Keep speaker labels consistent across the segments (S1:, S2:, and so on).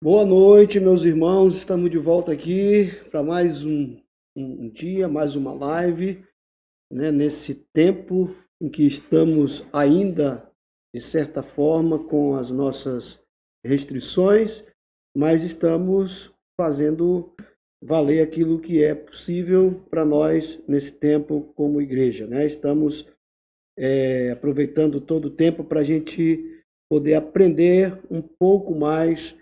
S1: Boa noite, meus irmãos. Estamos de volta aqui para mais um dia, mais uma live, né? Nesse tempo em que estamos ainda, de certa forma, com as nossas restrições, mas estamos fazendo valer aquilo que é possível para nós nesse tempo como igreja, né? Estamos aproveitando todo o tempo para a gente poder aprender um pouco mais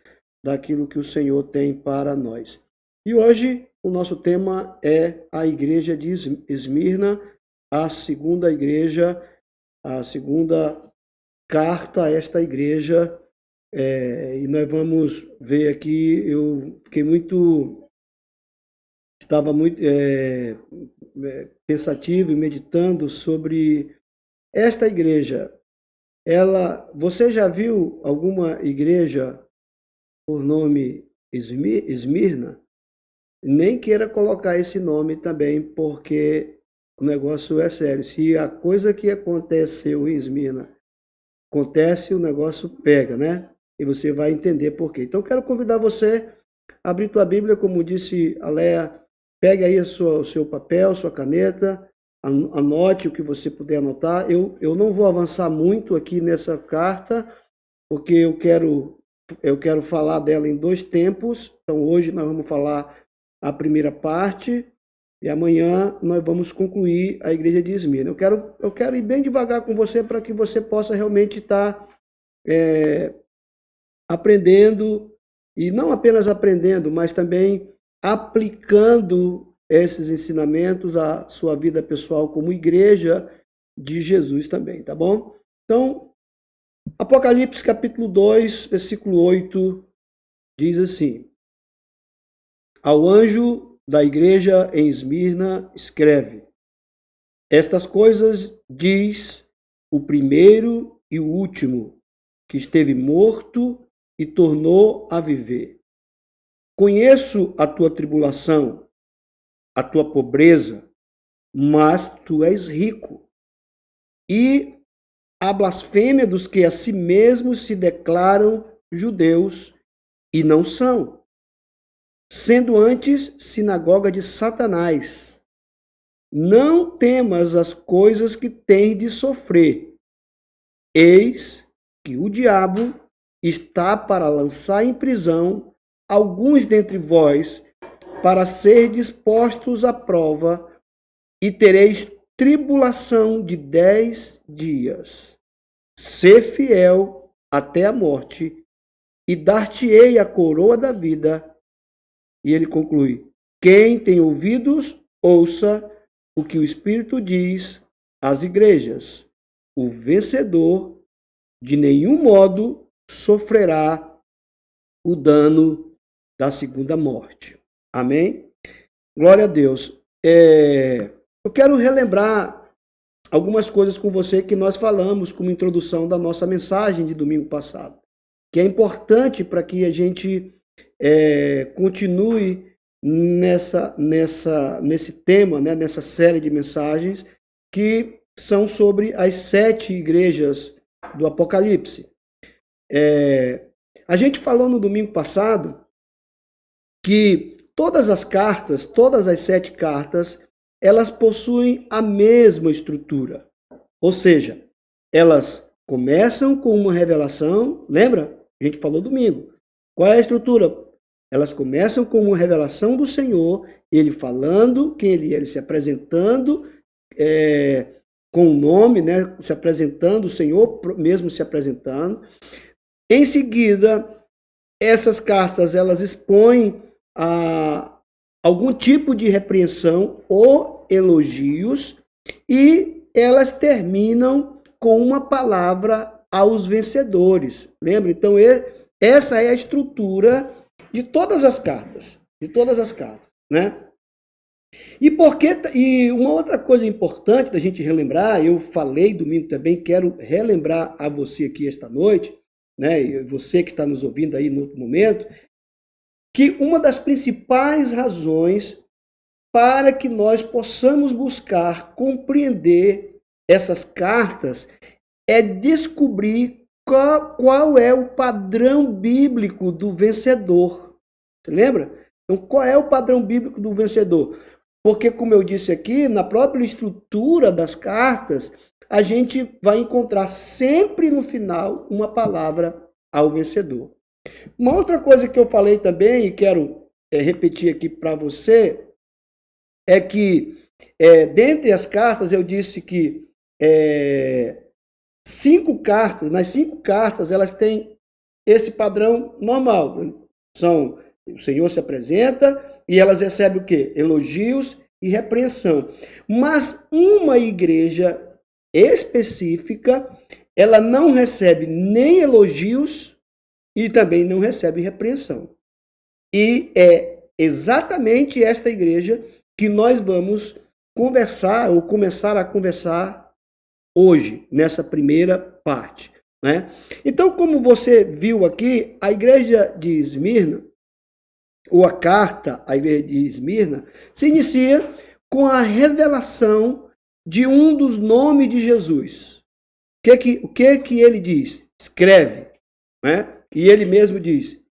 S1: daquilo que o Senhor tem para nós. E hoje o nosso tema é a igreja de Esmirna, a segunda igreja, a segunda carta a esta igreja. E nós vamos ver aqui, estava muito pensativo e meditando sobre esta igreja. Você já viu alguma igreja por nome Esmirna? Nem queira colocar esse nome também, porque o negócio é sério. Se a coisa que aconteceu em Esmirna acontece, o negócio pega, né? E você vai entender por quê. Então, quero convidar você a abrir tua Bíblia, como disse a Léa, pegue aí o seu papel, sua caneta, anote o que você puder anotar. Eu não vou avançar muito aqui nessa carta, porque eu quero falar dela em dois tempos. Então, hoje nós vamos falar a primeira parte e amanhã nós vamos concluir a igreja de Esmirna. Eu quero ir bem devagar com você para que você possa realmente estar aprendendo, e não apenas aprendendo, mas também aplicando esses ensinamentos à sua vida pessoal como igreja de Jesus também, tá bom? Então, Apocalipse capítulo 2, versículo 8, diz assim: Ao anjo da igreja em Esmirna escreve: Estas coisas diz o primeiro e o último, que esteve morto e tornou a viver. Conheço a tua tribulação, a tua pobreza, mas tu és rico. E a blasfêmia dos que a si mesmos se declaram judeus e não são, sendo antes sinagoga de Satanás. Não temas as coisas que tens de sofrer. Eis que o diabo está para lançar em prisão alguns dentre vós, para ser dispostos à prova, e tereis tribulação de 10 dias. Sê fiel até a morte, e dar-te-ei a coroa da vida. E ele conclui: Quem tem ouvidos, ouça o que o Espírito diz às igrejas. O vencedor de nenhum modo sofrerá o dano da segunda morte. Amém? Glória a Deus. Eu quero relembrar algumas coisas com você que nós falamos como introdução da nossa mensagem de domingo passado, que é importante para que a gente continue nesse tema, né, nessa série de mensagens que são sobre as 7 igrejas do Apocalipse. A gente falou no domingo passado que todas as cartas, todas as 7 cartas, elas possuem a mesma estrutura. Ou seja, elas começam com uma revelação, lembra? A gente falou domingo. Qual é a estrutura? Elas começam com uma revelação do Senhor, ele falando quem ele é, ele se apresentando com o nome, né? Se apresentando, o Senhor mesmo se apresentando. Em seguida, essas cartas elas expõem algum tipo de repreensão ou elogios, e elas terminam com uma palavra aos vencedores. Lembra? Então, essa é a estrutura de todas as cartas. Né? E uma outra coisa importante da gente relembrar, eu falei domingo também, quero relembrar a você aqui esta noite, né, e você que está nos ouvindo aí no outro momento, que uma das principais razões para que nós possamos buscar compreender essas cartas é descobrir qual é o padrão bíblico do vencedor. Você lembra? Então, qual é o padrão bíblico do vencedor? Porque, como eu disse aqui, na própria estrutura das cartas, a gente vai encontrar sempre no final uma palavra ao vencedor. Uma outra coisa que eu falei também, e quero repetir aqui para você, é que dentre as cartas eu disse que nas 5 cartas elas têm esse padrão normal. O Senhor se apresenta e elas recebem o quê? Elogios e repreensão. Mas uma igreja específica, ela não recebe nem elogios e também não recebe repreensão. E é exatamente esta igreja que nós vamos conversar ou começar a conversar hoje, nessa primeira parte, né? Então, como você viu aqui, a igreja de Esmirna, ou a carta à igreja de Esmirna, se inicia com a revelação de um dos nomes de Jesus. O que ele diz? Escreve, né? E ele mesmo diz,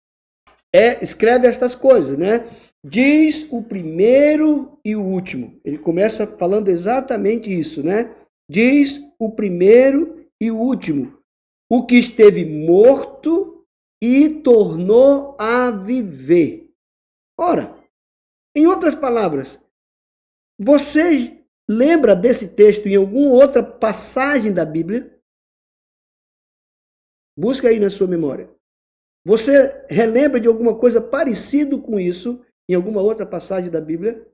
S1: escreve estas coisas, né? Diz o primeiro e o último. Ele começa falando exatamente isso, né? Diz o primeiro e o último, o que esteve morto e tornou a viver. Ora, em outras palavras, você lembra desse texto em alguma outra passagem da Bíblia? Busca aí na sua memória. Você relembra de alguma coisa parecida com isso em alguma outra passagem da Bíblia?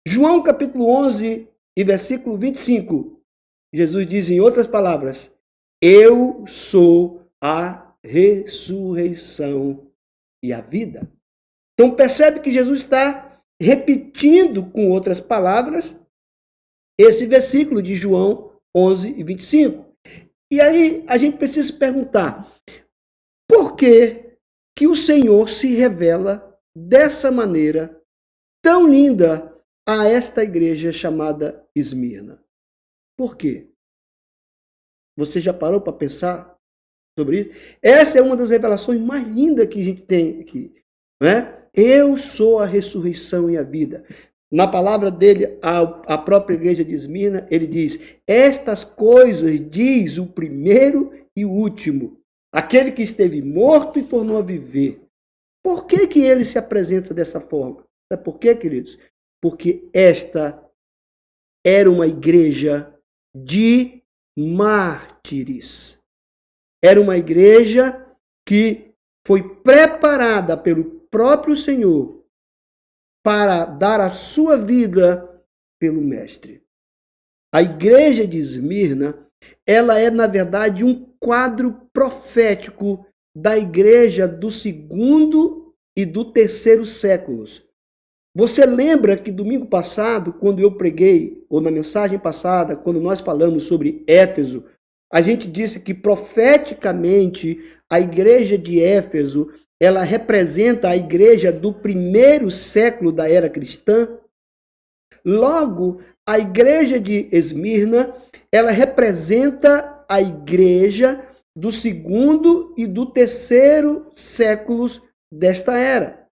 S1: João capítulo 11 e versículo 25. Jesus diz em outras palavras, eu sou a ressurreição e a vida. Então percebe que Jesus está repetindo com outras palavras esse versículo de João 11 e 25. E aí a gente precisa se perguntar, por que que o Senhor se revela dessa maneira tão linda a esta igreja chamada Esmirna? Por quê? Você já parou para pensar sobre isso? Essa é uma das revelações mais lindas que a gente tem aqui, né? Eu sou a ressurreição e a vida. Na palavra dele, a própria igreja de Esmirna, ele diz, estas coisas diz o primeiro e o último, aquele que esteve morto e tornou a viver. Por que que ele se apresenta dessa forma? Sabe por quê, queridos? Porque esta era uma igreja de mártires. Era uma igreja que foi preparada pelo próprio Senhor para dar a sua vida pelo Mestre. A igreja de Esmirna, ela é, na verdade, um quadro profético da igreja do 2º e do 3º séculos. Você lembra que domingo passado, quando eu preguei, ou na mensagem passada, quando nós falamos sobre Éfeso, a gente disse que profeticamente a igreja de Éfeso, ela representa a igreja do 1º século da era cristã. Logo, a igreja de Esmirna, ela representa a igreja do 2º e do 3º séculos desta era.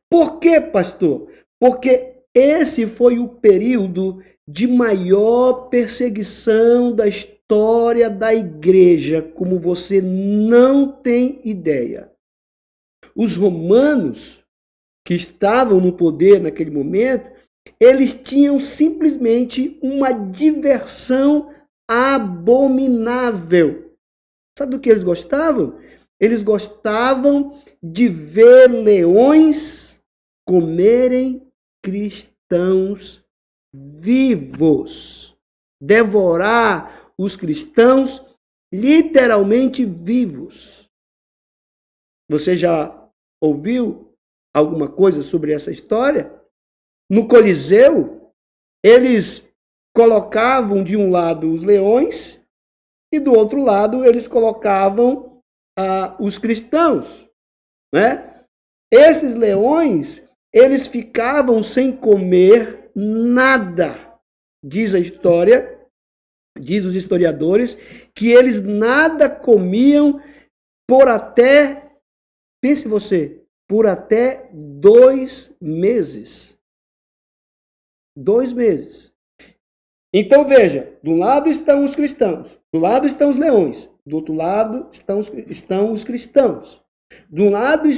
S1: Por quê, pastor? Porque esse foi o período de maior perseguição da história da igreja, como você não tem ideia. Os romanos, que estavam no poder naquele momento, eles tinham simplesmente uma diversão abominável. Sabe do que eles gostavam? Eles gostavam de ver leões comerem cristãos vivos. Devorar os cristãos literalmente vivos. Você já ouviu alguma coisa sobre essa história? No Coliseu, eles colocavam de um lado os leões e do outro lado eles colocavam os cristãos, né? Esses leões, eles ficavam sem comer nada, diz a história, Diz os historiadores que eles nada comiam por até, pense você, por até 2 meses. 2 meses. Então veja, do lado estão os cristãos, do lado estão os leões, do outro lado estão os cristãos. Do lado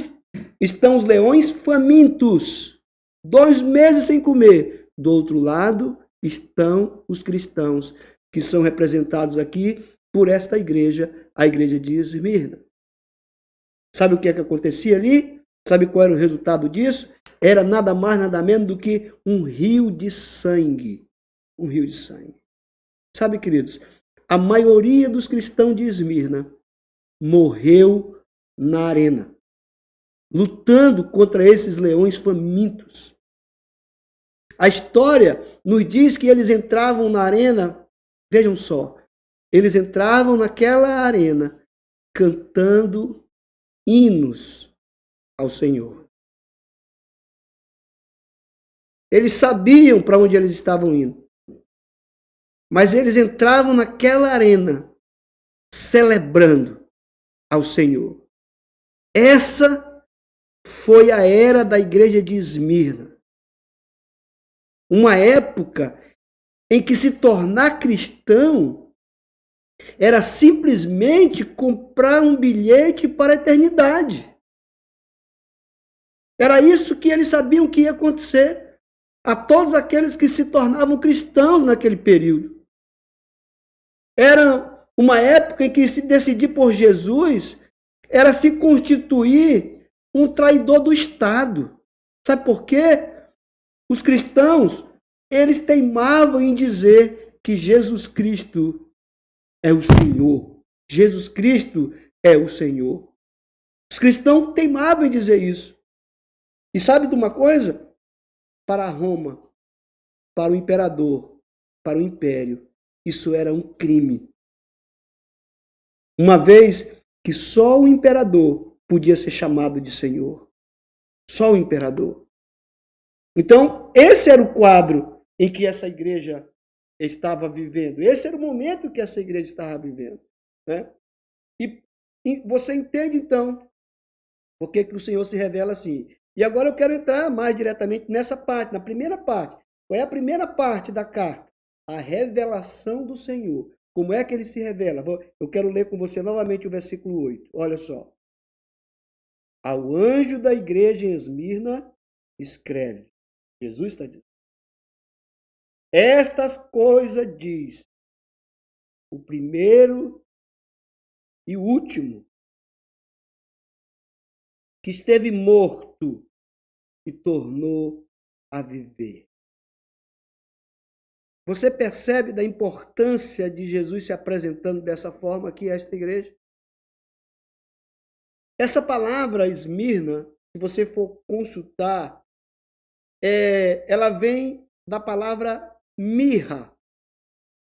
S1: estão os leões famintos, 2 meses sem comer. Do outro lado estão os cristãos, que são representados aqui por esta igreja, a igreja de Esmirna. Sabe o que é que acontecia ali? Sabe qual era o resultado disso? Era nada mais, nada menos do que um rio de sangue. Um rio de sangue. Sabe, queridos, a maioria dos cristãos de Esmirna morreu na arena, lutando contra esses leões famintos. A história nos diz que eles entravam na arena, vejam só, eles entravam naquela arena cantando hinos ao Senhor. Eles sabiam para onde eles estavam indo. Mas eles entravam naquela arena celebrando ao Senhor. Essa foi a era da igreja de Esmirna. Uma época em que se tornar cristão era simplesmente comprar um bilhete para a eternidade. Era isso que eles sabiam que ia acontecer a todos aqueles que se tornavam cristãos naquele período. Era uma época em que se decidir por Jesus era se constituir um traidor do Estado. Sabe por quê? Os cristãos, eles teimavam em dizer que Jesus Cristo é o Senhor. Jesus Cristo é o Senhor. Os cristãos teimavam em dizer isso. E sabe de uma coisa? Para Roma, para o imperador, para o império, isso era um crime. Uma vez que só o imperador podia ser chamado de Senhor. Só o imperador. Então, esse era o quadro em que essa igreja estava vivendo. Esse era o momento que essa igreja estava vivendo. Né? E você entende, então, por que o Senhor se revela assim. E agora eu quero entrar mais diretamente nessa parte, na primeira parte. Qual é a primeira parte da carta? A revelação do Senhor. Como é que ele se revela? Eu quero ler com você novamente o versículo 8. Olha só. Ao anjo da igreja em Esmirna, escreve. Jesus está dizendo. Estas coisas diz o primeiro e o último, que esteve morto e tornou a viver. Você percebe da importância de Jesus se apresentando dessa forma aqui a esta igreja? Essa palavra Esmirna, se você for consultar, ela vem da palavra mirra,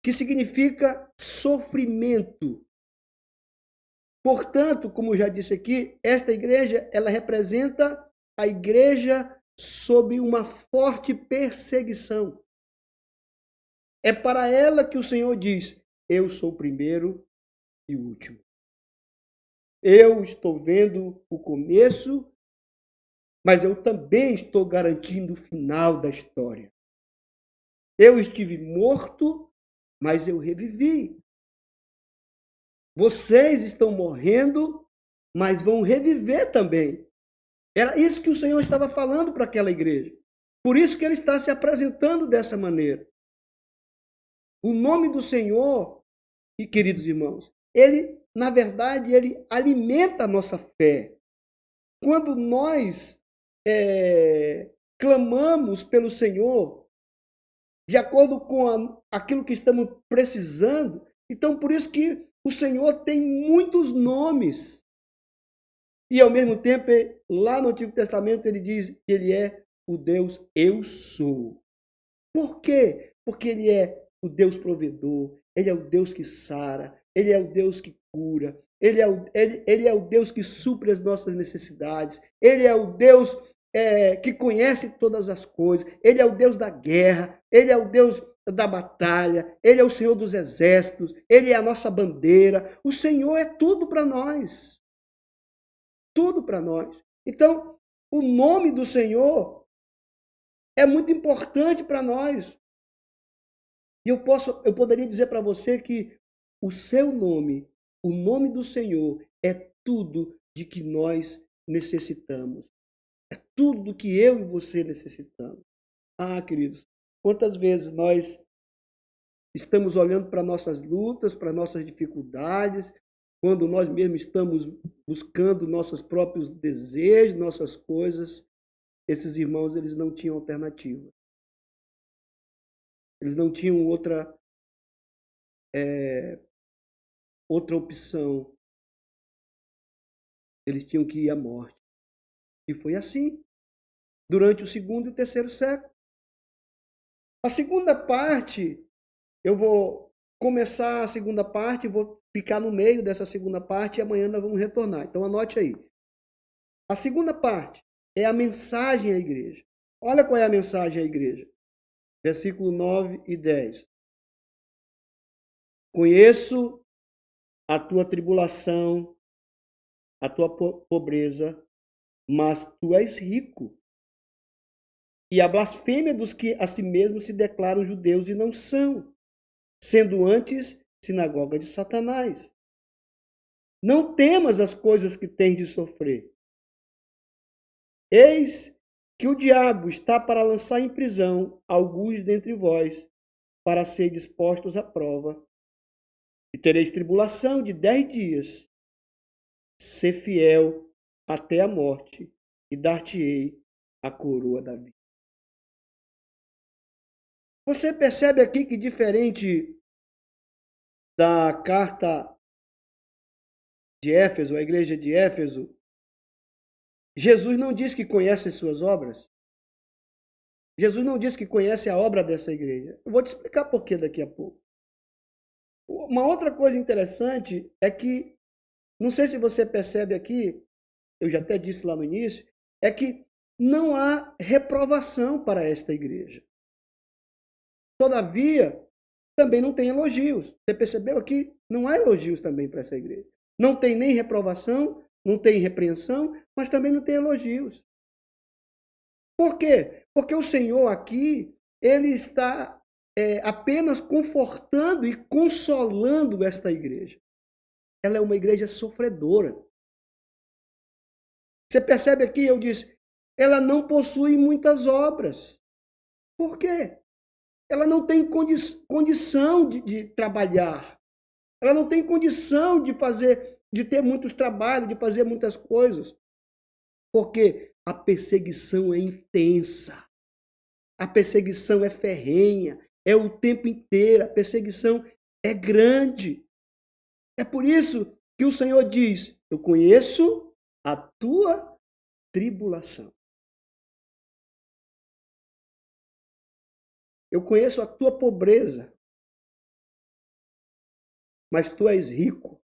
S1: que significa sofrimento. Portanto, como já disse aqui, esta igreja, ela representa a igreja sob uma forte perseguição. É para ela que o Senhor diz, eu sou o primeiro e o último. Eu estou vendo o começo, mas eu também estou garantindo o final da história. Eu estive morto, mas eu revivi. Vocês estão morrendo, mas vão reviver também. Era isso que o Senhor estava falando para aquela igreja. Por isso que ele está se apresentando dessa maneira. O nome do Senhor, e queridos irmãos, ele, na verdade, ele alimenta a nossa fé. Quando nós clamamos pelo Senhor, de acordo com aquilo que estamos precisando, então por isso que o Senhor tem muitos nomes. E ao mesmo tempo, lá no Antigo Testamento, ele diz que ele é o Deus eu sou. Por quê? Porque ele é o Deus provedor, ele é o Deus que sara, ele é o Deus que cura, ele é o Deus que supre as nossas necessidades, ele é o Deus que conhece todas as coisas, ele é o Deus da guerra, ele é o Deus da batalha, Ele é o Senhor dos exércitos, Ele é a nossa bandeira. O Senhor é tudo para nós. Tudo para nós. Então, o nome do Senhor é muito importante para nós. E eu poderia dizer para você que o seu nome, o nome do Senhor, é tudo de que nós necessitamos. É tudo que eu e você necessitamos. Ah, queridos, quantas vezes nós estamos olhando para nossas lutas, para nossas dificuldades, quando nós mesmos estamos buscando nossos próprios desejos, nossas coisas, esses irmãos, eles não tinham alternativa. Eles não tinham outra opção. Eles tinham que ir à morte. E foi assim, durante o segundo e terceiro século. A segunda parte, eu vou começar a segunda parte, vou ficar no meio dessa segunda parte e amanhã nós vamos retornar. Então anote aí. A segunda parte é a mensagem à igreja. Olha qual é a mensagem à igreja. Versículo 9 e 10. Conheço a tua tribulação, a tua pobreza, mas tu és rico. E a blasfêmia dos que a si mesmos se declaram judeus e não são, sendo antes sinagoga de Satanás. Não temas as coisas que tens de sofrer. Eis que o diabo está para lançar em prisão alguns dentre vós, para ser dispostos à prova. E tereis tribulação de 10 dias. Ser fiel até a morte, e dar-te-ei a coroa da vida. Você percebe aqui que, diferente da carta de Éfeso, a igreja de Éfeso, Jesus não diz que conhece as suas obras. Jesus não diz que conhece a obra dessa igreja. Eu vou te explicar por quê daqui a pouco. Uma outra coisa interessante é que, não sei se você percebe aqui, eu já até disse lá no início, é que não há reprovação para esta igreja. Todavia, também não tem elogios. Você percebeu aqui? Não há elogios também para essa igreja. Não tem nem reprovação, não tem repreensão, mas também não tem elogios. Por quê? Porque o Senhor aqui, ele está apenas confortando e consolando esta igreja. Ela é uma igreja sofredora. Você percebe aqui, eu disse, ela não possui muitas obras. Por quê? Ela não tem condição de trabalhar. Ela não tem condição de ter muitos trabalhos, de fazer muitas coisas. Porque a perseguição é intensa. A perseguição é ferrenha. É o tempo inteiro. A perseguição é grande. É por isso que o Senhor diz, eu conheço a tua tribulação. Eu conheço a tua pobreza, mas tu és rico.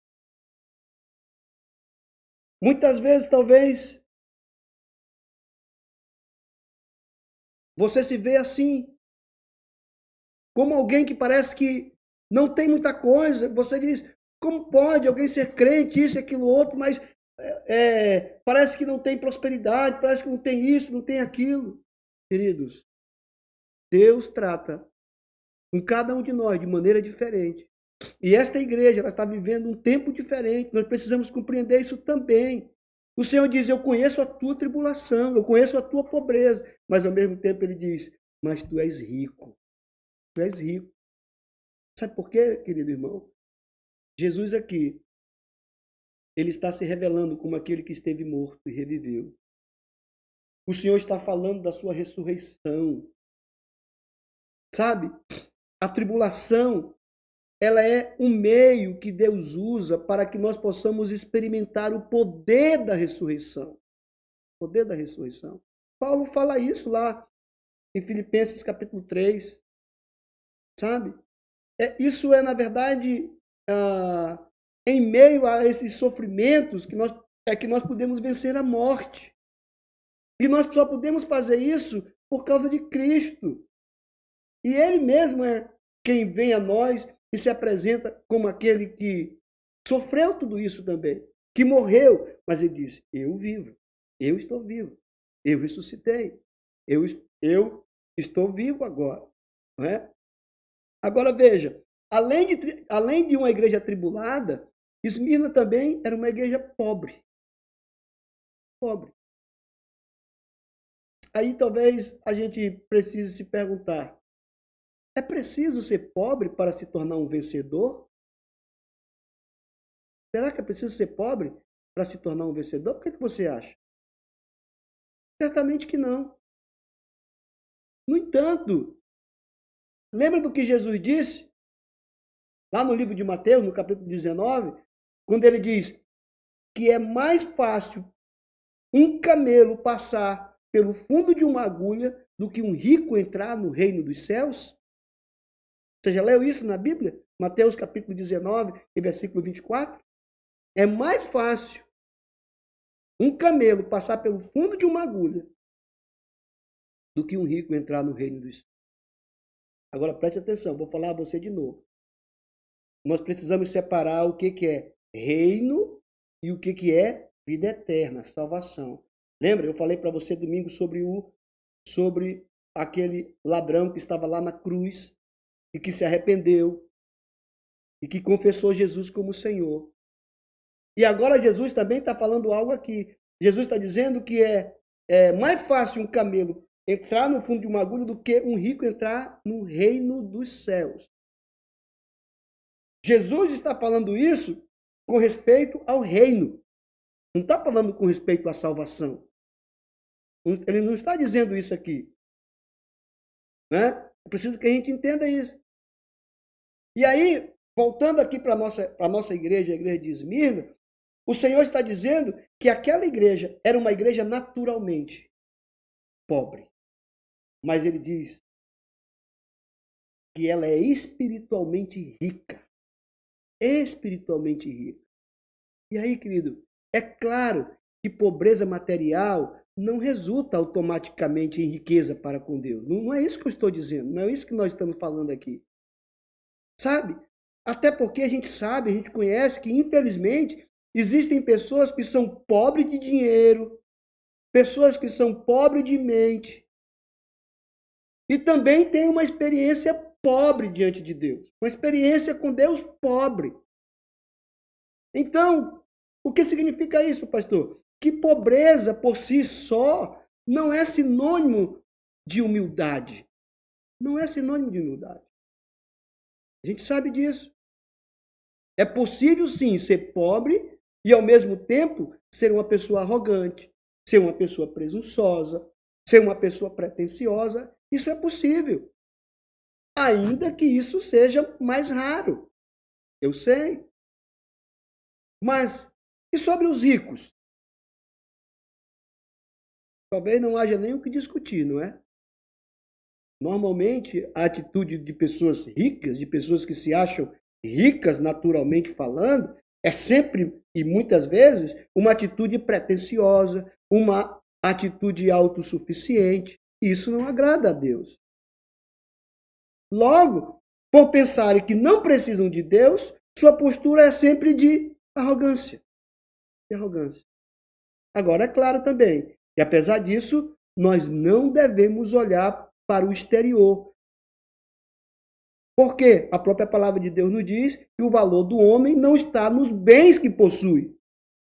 S1: Muitas vezes, talvez, você se vê assim, como alguém que parece que não tem muita coisa. Você diz, como pode alguém ser crente, isso, aquilo, outro, mas parece que não tem prosperidade, parece que não tem isso, não tem aquilo. Queridos, Deus trata com cada um de nós de maneira diferente. E esta igreja, ela está vivendo um tempo diferente. Nós precisamos compreender isso também. O Senhor diz, eu conheço a tua tribulação, eu conheço a tua pobreza. Mas ao mesmo tempo ele diz, mas tu és rico. Tu és rico. Sabe por quê, querido irmão? Jesus aqui, ele está se revelando como aquele que esteve morto e reviveu. O Senhor está falando da sua ressurreição. Sabe? A tribulação, ela é um meio que Deus usa para que nós possamos experimentar o poder da ressurreição. O poder da ressurreição. Paulo fala isso lá em Filipenses capítulo 3. Sabe? Isso é, na verdade, em meio a esses sofrimentos que nós podemos vencer a morte. E nós só podemos fazer isso por causa de Cristo. E ele mesmo é quem vem a nós e se apresenta como aquele que sofreu tudo isso também, que morreu, mas ele diz: eu vivo, eu estou vivo, eu ressuscitei, eu estou vivo agora. Não é? Agora veja, além de uma igreja atribulada, Esmirna também era uma igreja pobre. Pobre. Aí talvez a gente precise se perguntar: é preciso ser pobre para se tornar um vencedor? Será que é preciso ser pobre para se tornar um vencedor? O que você acha? Certamente que não. No entanto, lembra do que Jesus disse lá no livro de Mateus, no capítulo 19, quando ele diz que é mais fácil um camelo passar pelo fundo de uma agulha do que um rico entrar no reino dos céus? Você já leu isso na Bíblia? Mateus capítulo 19 e versículo 24. É mais fácil um camelo passar pelo fundo de uma agulha do que um rico entrar no reino dos céus. Agora preste atenção, vou falar a você de novo. Nós precisamos separar o que é reino e o que é vida eterna, salvação. Lembra? Eu falei para você domingo sobre aquele ladrão que estava lá na cruz e que se arrependeu e que confessou Jesus como Senhor. E agora Jesus também está falando algo aqui. Jesus está dizendo que é mais fácil um camelo entrar no fundo de uma agulha do que um rico entrar no reino dos céus. Jesus está falando isso com respeito ao reino. Não está falando com respeito à salvação. Ele não está dizendo isso aqui. Né? É preciso que a gente entenda isso. E aí, voltando aqui para a nossa igreja, a igreja de Esmirna, o Senhor está dizendo que aquela igreja era uma igreja naturalmente pobre. Mas ele diz que ela é espiritualmente rica. Espiritualmente rica. E aí, querido, é claro que pobreza material não resulta automaticamente em riqueza para com Deus. Não é isso que eu estou dizendo, não é isso que nós estamos falando aqui. Sabe? Até porque a gente sabe, a gente conhece que, infelizmente, existem pessoas que são pobres de dinheiro, pessoas que são pobres de mente, e também têm uma experiência pobre diante de Deus, uma experiência com Deus pobre. Então, o que significa isso, pastor? Que pobreza por si só não é sinônimo de humildade. Não é sinônimo de humildade. A gente sabe disso. É possível, sim, ser pobre e, ao mesmo tempo, ser uma pessoa arrogante, ser uma pessoa presunçosa, ser uma pessoa pretensiosa. Isso é possível. Ainda que isso seja mais raro. Eu sei. Mas, e sobre os ricos? Talvez não haja nem o que discutir, não é? Normalmente, a atitude de pessoas ricas, de pessoas que se acham ricas naturalmente falando, é sempre e muitas vezes uma atitude pretensiosa, uma atitude autossuficiente. Isso não agrada a Deus. Logo, por pensarem que não precisam de Deus, sua postura é sempre de arrogância. De arrogância. Agora, é claro também que, apesar disso, nós não devemos olhar para o exterior. Porque a própria palavra de Deus nos diz que o valor do homem não está nos bens que possui.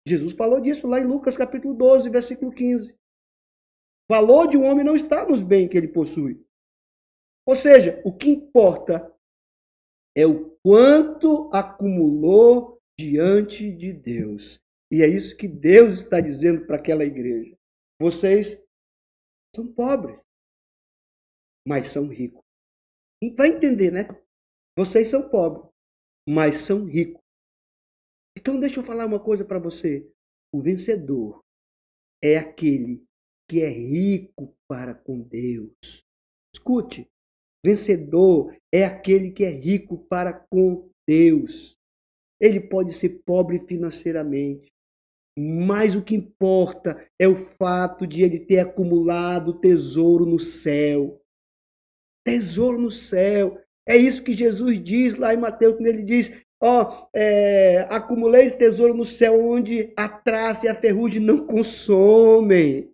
S1: Jesus falou disso lá em Lucas capítulo 12, versículo 15. O valor de um homem não está nos bens que ele possui. Ou seja, o que importa é o quanto acumulou diante de Deus. E é isso que Deus está dizendo para aquela igreja. Vocês são pobres, mas são ricos. E vai entender, né? Vocês são pobres, mas são ricos. Então deixa eu falar uma coisa para você. O vencedor é aquele que é rico para com Deus. Escute, vencedor é aquele que é rico para com Deus. Ele pode ser pobre financeiramente, mas o que importa é o fato de ele ter acumulado tesouro no céu. tesouro no céu. É isso que Jesus diz lá em Mateus, quando ele diz, acumuleis tesouro no céu, onde a traça e a ferrugem não consomem.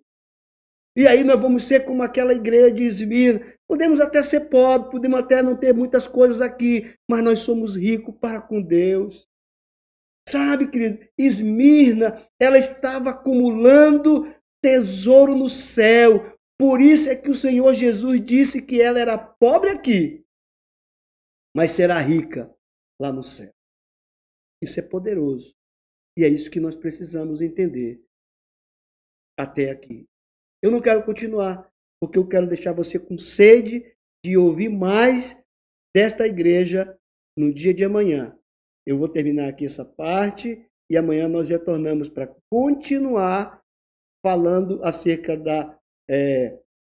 S1: E aí nós vamos ser como aquela igreja de Esmirna. Podemos até ser pobres, podemos até não ter muitas coisas aqui, mas nós somos ricos para com Deus. Sabe, querido, Esmirna, ela estava acumulando tesouro no céu. Por isso é que o Senhor Jesus disse que ela era pobre aqui, mas será rica lá no céu. Isso é poderoso. E é isso que nós precisamos entender até aqui. Eu não quero continuar, porque eu quero deixar você com sede de ouvir mais desta igreja no dia de amanhã. Eu vou terminar aqui essa parte e amanhã nós retornamos para continuar falando acerca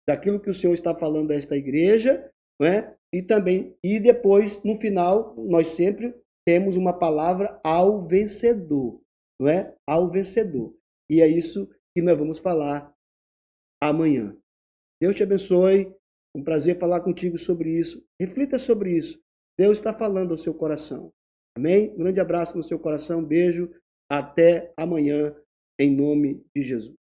S1: daquilo que o Senhor está falando a esta igreja, não é? E depois, no final, nós sempre temos uma palavra ao vencedor, não é? Ao vencedor. E é isso que nós vamos falar amanhã. Deus te abençoe. Um prazer falar contigo sobre isso. Reflita sobre isso. Deus está falando ao seu coração. Amém? Um grande abraço no seu coração. Beijo. Até amanhã, em nome de Jesus.